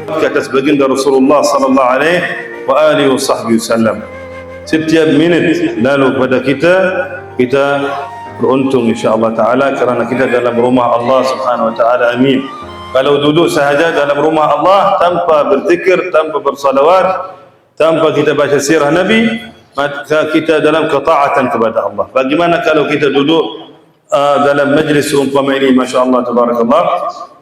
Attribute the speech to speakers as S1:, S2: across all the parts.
S1: ke atas baginda Rasulullah sallallahu alaihi wasallam. Setiap minit lalu pada kita beruntung insya-Allah taala kerana kita dalam rumah Allah Subhanahu wa taala. Amin. Kalau duduk sahaja dalam rumah Allah tanpa berzikir, tanpa bersalawat, tanpa kita baca sirah Nabi, maka kita dalam ketaatan kepada Allah. Bagaimana kalau kita duduk dalam majlis umpama ini, masya-Allah tabarakallah,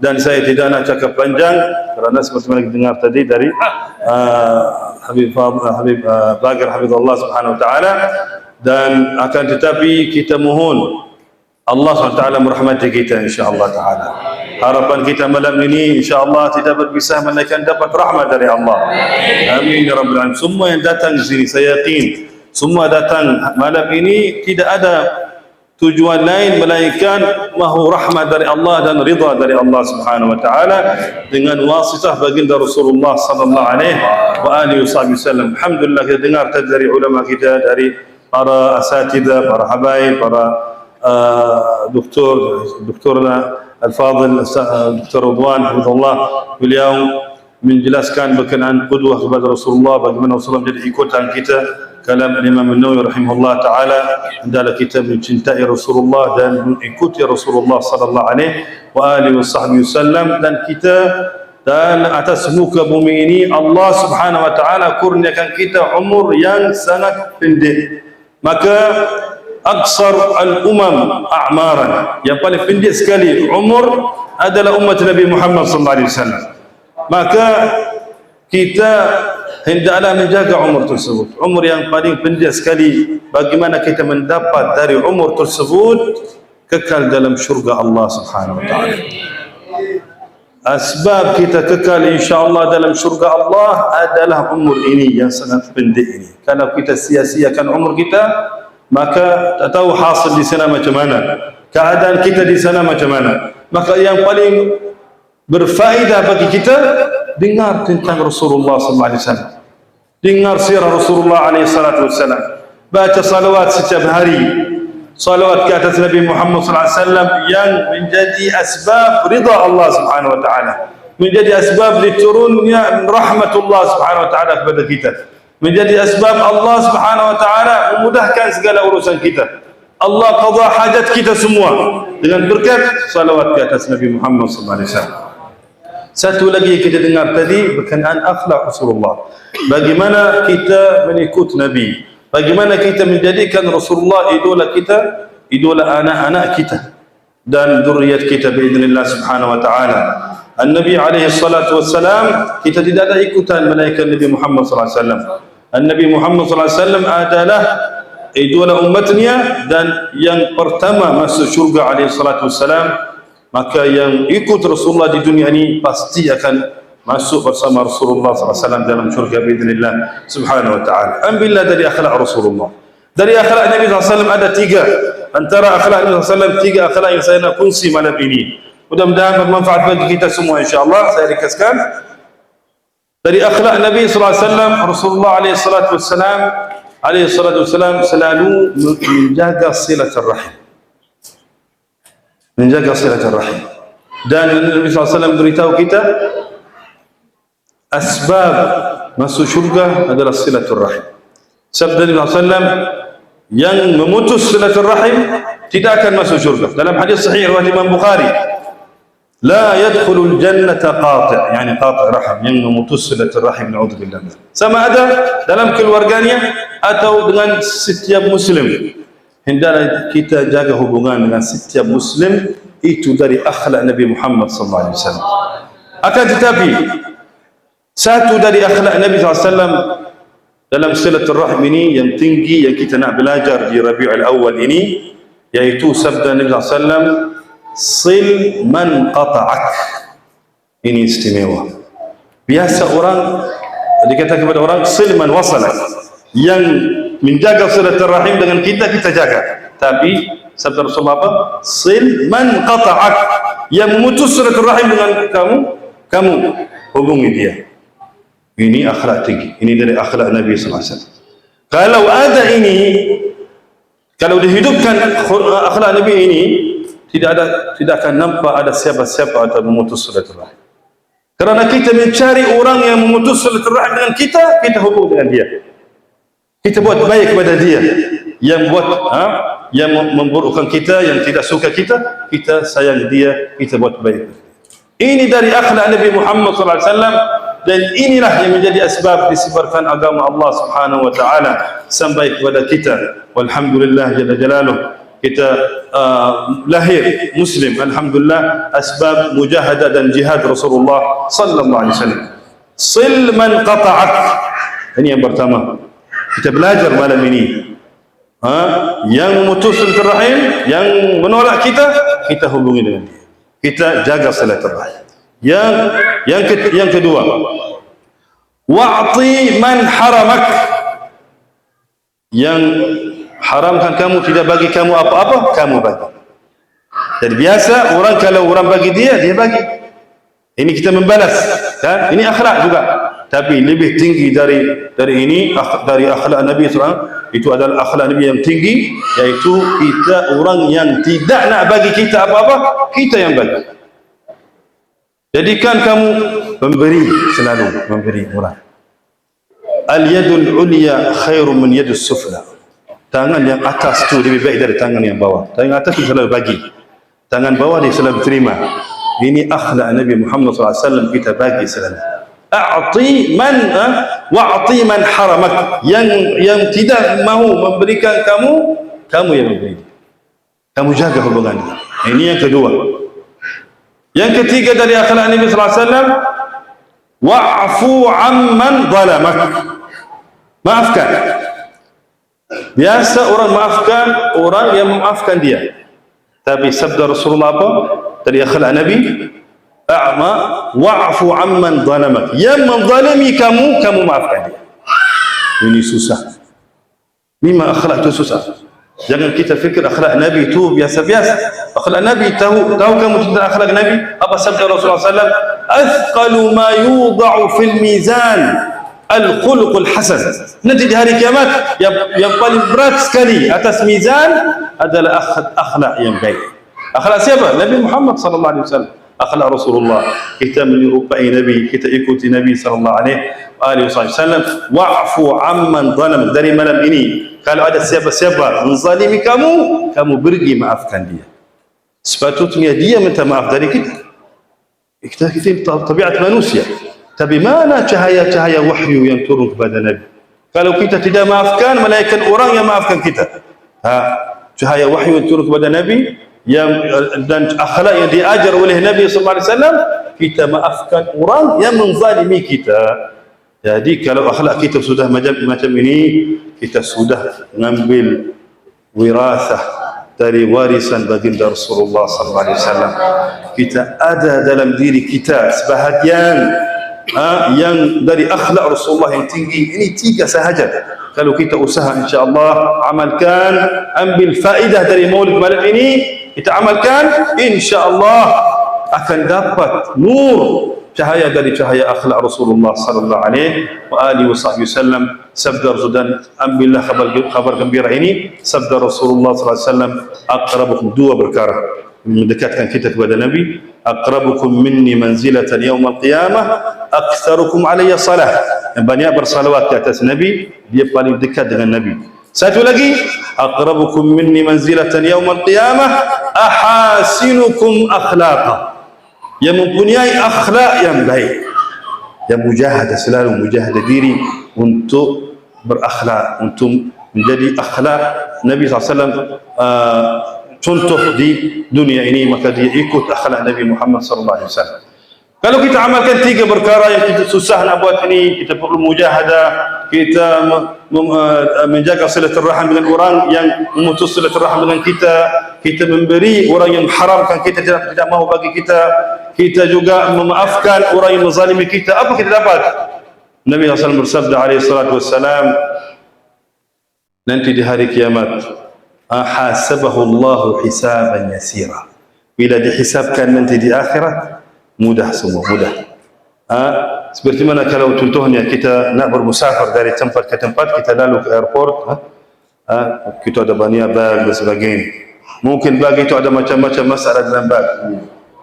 S1: dan saya tidak nak cakap panjang kerana seperti mana kita dengar tadi dari Habib Bagir Hafizullah Subhanahu wa taala, dan akan tetapi kita mohon Allah SWT merahmati kita insya-Allah taala. Harapan kita malam ini insya-Allah tidak berpisah melainkan dapat rahmat dari Allah. Amin ya rabbal alamin. Semua yang datang di sini saya yakin semua datang malam ini tidak ada tujuan lain melainkan mahu rahmat dari Allah dan ridha dari Allah Subhanahu wa taala dengan wasitah baginda Rasulullah sallallahu alaihi wasallam. Alhamdulillah kita dengar dari ulama kita, dari para asatidzah, para habaib, para doktorna al-fadil Dr. Ridwan hafizallah, beliau menjelaskan berkenaan qudwah kepada Rasulullah, bagaimana Rasulullah menjadi ikutan kita. Kalam Imam An-Nawawi rahimahullah taala adalah kita mencintai Rasulullah dan mengikuti Rasulullah sallallahu alaihi wasallam, dan kita dan atas muka bumi ini Allah Subhanahu wa taala kurniakan kita umur yang sangat pendek. Maka aksar al-umam a'maran, yang paling pendek sekali umur adalah umat Nabi Muhammad sallallahu alaihi wasallam. Maka kita hendaklah menjaga umur tersebut. Umur yang paling pendek sekali, bagaimana kita mendapat dari umur tersebut kekal dalam syurga Allah Subhanahu wa taala. Asbab kita kekal insya-Allah dalam syurga Allah adalah umur ini yang sangat pendek ini. Kalau kita sia-siakan umur kita, maka tak tahu hasil di sana macam mana, keadaan kita di sana macam mana. Maka yang paling berfaedah bagi kita dengar tentang Rasulullah sallallahu alaihi wasallam, dengar sirah Rasulullah alaihi salatu wasallam, baca salawat setiap hari, salawat ke atas Nabi Muhammad sallallahu alaihi wasallam yang menjadi asbab ridha Allah Subhanahu wa taala, menjadi asbab diturunnya rahmatullah Subhanahu wa taala kepada kita, menjadi asbab Allah Subhanahu wa taala memudahkan segala urusan kita. Allah qada hajat kita semua dengan berkat salawat ke atas Nabi Muhammad sallallahu alaihi wasallam. Satu lagi kita dengar tadi berkenaan akhlak Rasulullah. Bagaimana kita mengikut Nabi, bagaimana kita menjadikan Rasulullah idola kita, idola anak-anak kita dan zuriat kita biidznillah Subhanahu wa taala. An-Nabi alaihi salatu wassalam, kita tidak ada ikutan melainkan Nabi Muhammad sallallahu alaihi wasallam. An-Nabi Muhammad sallallahu alaihi wasallam adalah idola umatnya dan yang pertama masuk syurga alaihi salatu wassalam. Maka yang ikut Rasulullah di dunia ini pasti akan masuk bersama Rasulullah SAW dalam syurga biidznillah Subhanahu wa ta'ala. Ambillah dari akhlak Rasulullah. Dari akhlak Nabi SAW ada tiga. Antara akhlak Nabi SAW, tiga akhlak yang saya nak kongsi malam ini. Mudah-mudahan bermanfaat bagi kita semua insyaAllah. Saya ringkaskan. Dari akhlak Nabi SAW, Rasulullah SAW selalu menjaga silaturrahim, menjaga silaturahim. Dan Nabi SAW beritahu kita asbab masuk syurga adalah silaturahim. Sabda Nabi SAW, yang memutus silaturahim tidak akan masuk syurga. Dalam hadis sahih riwayat Imam Bukhari, la yadkhulul jannata qati', yani qati' rahim, yang memutus silaturahim, naudzubillah. Sama ada dalam keluarganya atau dengan setiap muslim. Hendaklah kita jaga hubungan dengan setiap muslim, itu dari akhlak Nabi Muhammad sallallahu alaihi wasallam. Akan tetapi satu dari akhlak Nabi sallallahu alaihi wasallam dalam silaturahim ini yang tinggi yang kita nak belajar di Rabiul Awal ini, yaitu sabda Nabi sallallahu alaihi wasallam, sil man qata'ak. Ini istimewa. Biasa orang dikatakan kepada orang sil man wasalak, yang menjaga silaturahim dengan kita jaga. Tapi sabda Rasulullah apa? Sil man qata'ak, yang memutus silaturahim dengan kamu hubungi dia. Ini akhlak tinggi. Ini dari akhlak Nabi sallallahu alaihi wasallam. Kalau ada ini, kalau dihidupkan akhlak Nabi ini, tidak akan nampak ada siapa-siapa atau memutus silaturahim. Kerana kita mencari orang yang memutus silaturahim dengan kita, kita hubung dengan dia. Kita buat baik kepada dia. Yang buat yang memburukkan kita, yang tidak suka kita, kita sayang dia, kita buat baik. Ini dari akhlak Nabi Muhammad SAW, dan inilah yang menjadi asbab disebarkan agama Allah Subhanahu wa taala sampai kepada kita. Walhamdulillah jalla jalaluh, kita lahir muslim, alhamdulillah, asbab mujahadah dan jihad Rasulullah sallallahu alaihi wasallam. Sil man qata'ak. Ini yang pertama. Kita belajar malam ini. Yang memutus silaturahim, yang menolak kita, kita hubungi dengan dia. Kita jaga silaturahim. Yang kedua, wa'ti man haramak. Yang haramkan kamu, tidak bagi kamu apa-apa, kamu bagi. Jadi biasa orang, kalau orang bagi dia bagi. Ini kita membalas, kan? Ini akhlak juga. Tapi lebih tinggi dari ini, dari akhlak Nabi SAW, itu adalah akhlak Nabi yang tinggi, yaitu kita orang yang tidak nak bagi kita apa-apa, kita yang bagi. Jadikan kamu memberi, selalu memberi orang. Al-yadul ulya khairum min yadus sufla. Tangan yang atas tu lebih baik dari tangan yang bawah. Tangan atas tu selalu bagi, tangan bawah dia selalu terima. Ini akhlak Nabi Muhammad SAW, kita bagi selalu. A'ti man wa'ti man haramak. Yang tidak mahu memberikan kamu yang memberi. Kamu jaga hubungan dia. Ini yang kedua. Yang ketiga dari akhlak Nabi SAW, wa'fu amman zalamak. Maafkan. Biasa orang maafkan orang yang memaafkan dia. Tapi sabda Rasulullah apa? Dari akhlak Nabi, wa'fu amman zalamak. Yang menzalimi kamu maafkan dia. Ini susah. Memang akhlak itu susah. Jangan kita fikir akhlak Nabi itu biasa-biasa. Akhlak Nabi, tahu kamu tentang akhlak Nabi? Apa sabda Rasulullah SAW? Athqalu ma yudha'u fil mizan al-khuluqul hasan. Nanti di hari kiamat yang paling berat sekali atas mizan adalah akhlak yang baik. Akhlak siapa? Nabi Muhammad sallallahu alaihi wasallam. Akhlak Rasulullah. Kita menyerupai Nabi, kita ikuti Nabi sallallahu alaihi wasallam. Wa'fu amman zalam. Dari malam ini, kalau ada siapa-siapa menzalimi kamu pergi maafkan dia. Sepatutnya dia minta maaf dari kita. Kita tabiat manusia. Tapi mana cahaya-cahaya wahyu yang turun kepada Nabi? Kalau kita tidak maafkan, malaikat orang yang maafkan kita. Cahaya wahyu yang turun kepada Nabi, dan akhlak yang diajar oleh Nabi SAW, kita maafkan orang yang menzalimi kita. Jadi kalau akhlak kita sudah macam ini, kita sudah mengambil wirathah dari warisan baginda Rasulullah SAW. Kita ada dalam diri kita sebahagian yang dari akhlak Rasulullah yang tinggi. Ini 3 sahaja. Kalau kita usaha, insyaAllah amalkan, ambil faedah dari maulid malam ini, kita amalkan, insyaAllah akan dapat nur, cahaya dari cahaya akhlak Rasulullah sallallahu alaihi wasallam. Sabda Rasulullah, ambillah kabar gembira ini. Sabda Rasulullah sallallahu alaihi wasallam, aqrabukum, 2 perkara mendekatkan kita kepada Nabi. Aqrabukum minni manzilatan yaumil qiyamah aktsarukum alayya salah. Yang banyak bersalawat ke atas Nabi, dia paling dekat dengan Nabi. Satu lagi, aqrabukum minni manzilatan yaumil qiyamah ahasinukum akhlaqa. Yang mempunyai akhlak yang baik, yang mujahadah, selalu mujahadah diri untuk berakhlak, untuk menjadi akhlak Nabi SAW contoh di dunia ini, maka dia ikut akhlak Nabi Muhammad SAW. Kalau kita amalkan 3 perkara yang kita susah nak buat ini, kita perlu mujahadah, kita menjaga silaturahim dengan orang yang memutus silaturahim dengan kita, kita memberi orang yang haramkan kita, tidak mahu bagi kita, kita juga memaafkan orang yang menzalimi kita. Apa kita dapat? Nabi SAW bersabda alaihi salatu wassalam, nanti di hari kiamat, hasabahu Allahu hisaban yasira. Bila dihisabkan nanti di akhirat, mudah semua, mudah. Seperti mana kalau contohnya kita nak bermusafir dari tempat ke tempat, kita lalu ke airport, kita ada banyak bag dan sebagainya. Mungkin bag itu ada macam-macam masalah dalam bag.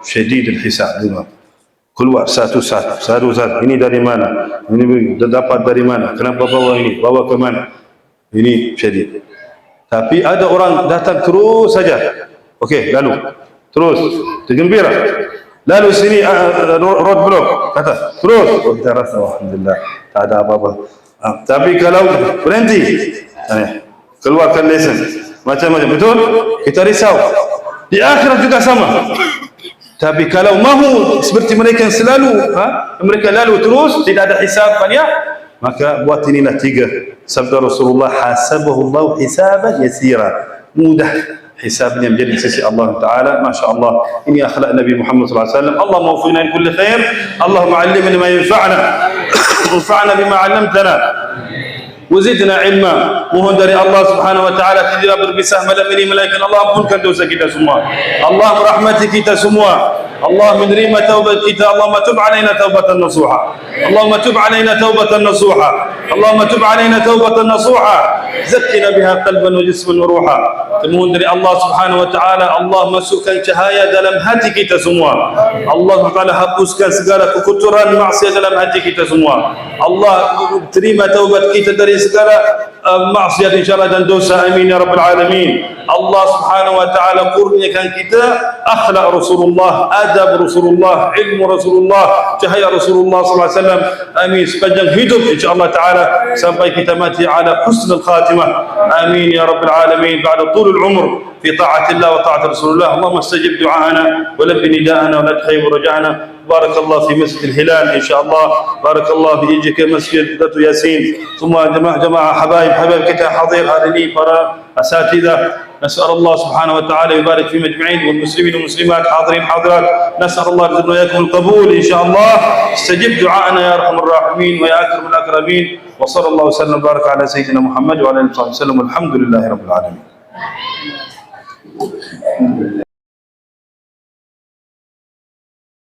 S1: Syadid al-hisab. keluar satu-satu. Ini dari mana? Ini dapat dari mana? Kenapa bawa ini? Bawa ke mana? Ini syadid. Tapi ada orang datang terus saja. Okey, lalu terus tergembira. Lalu sini road block kata terus. Oh, kita rasa alhamdulillah tak ada apa-apa. Tapi kalau berhenti, keluarkan lesen macam-macam, betul? Kita risau. Di akhirat juga sama. Tapi kalau mahu seperti mereka yang selalu mereka lalu terus tidak ada hisab banyak, maka buat inilah 3 sabda Rasulullah, hasabahu Allah hisaban yasira, mudah hisabnya menjadi sisi Allah Taala. Masya-Allah, ini akhlak Nabi Muhammad SAW. Allah mawfiqna li kulli khair. Allahumma 'allimna ma yanfa'una wanfa'na bima 'allamtana wazidna ilma. Mohon dari Allah Subhanahu wa taala tidak berpisah malam ini, malaikat Allah ampunkan dosa kita semua. Allah merahmati kita semua. Allah menerima taubat kita. Allahumma tub alaina taubatan nasuha. Allahumma tub alaina taubatan nasuha. Allahumma tub alaina taubatan nasuha. Zakkina biha qalban wa jisman wa ruha. Mohon dari Allah Subhanahu wa taala, Allah masukkan cahaya dalam hati kita semua. Allah Taala hapuskan segala kekotoran maksiat dalam hati kita semua. Allah terima taubat kita dari segala maksiat insyaallah dan dosa. Amin ya rabbal alamin. Allah Subhanahu wa taala kurniakan kita akhlak Rasulullah, adab Rasulullah, ilmu Rasulullah, cahaya Rasulullah sallallahu alaihi wasallam. Amin, sepanjang hidup insyaallah taala sampai kita mati ala husnul khatimah. Amin ya rabbal alamin. Ba'da طول العمر في طاعة الله وطاعة رسول الله. اللهم استجب دعاءنا ولب نداءنا ولا تخيب رجعنا. بارك الله في مسجد الهلال إن شاء الله. بارك الله في يجيك مسجد ذات ياسين. ثم جماعة حبايب كتا حاضر هذه para أساتذة. نسأل الله سبحانه وتعالى يبارك في مجمعين والمسلمين والمسلمات حاضرين حاضرات. نسأل الله رزقنا وإياكم القبول إن شاء الله. استجب دعاءنا يا أرحم الراحمين ويا أكرم الأكرمين. وصلى الله وسلم وبارك على سيدنا محمد وعلى آله وصحبه وسلم والحمد لله رب العالمين.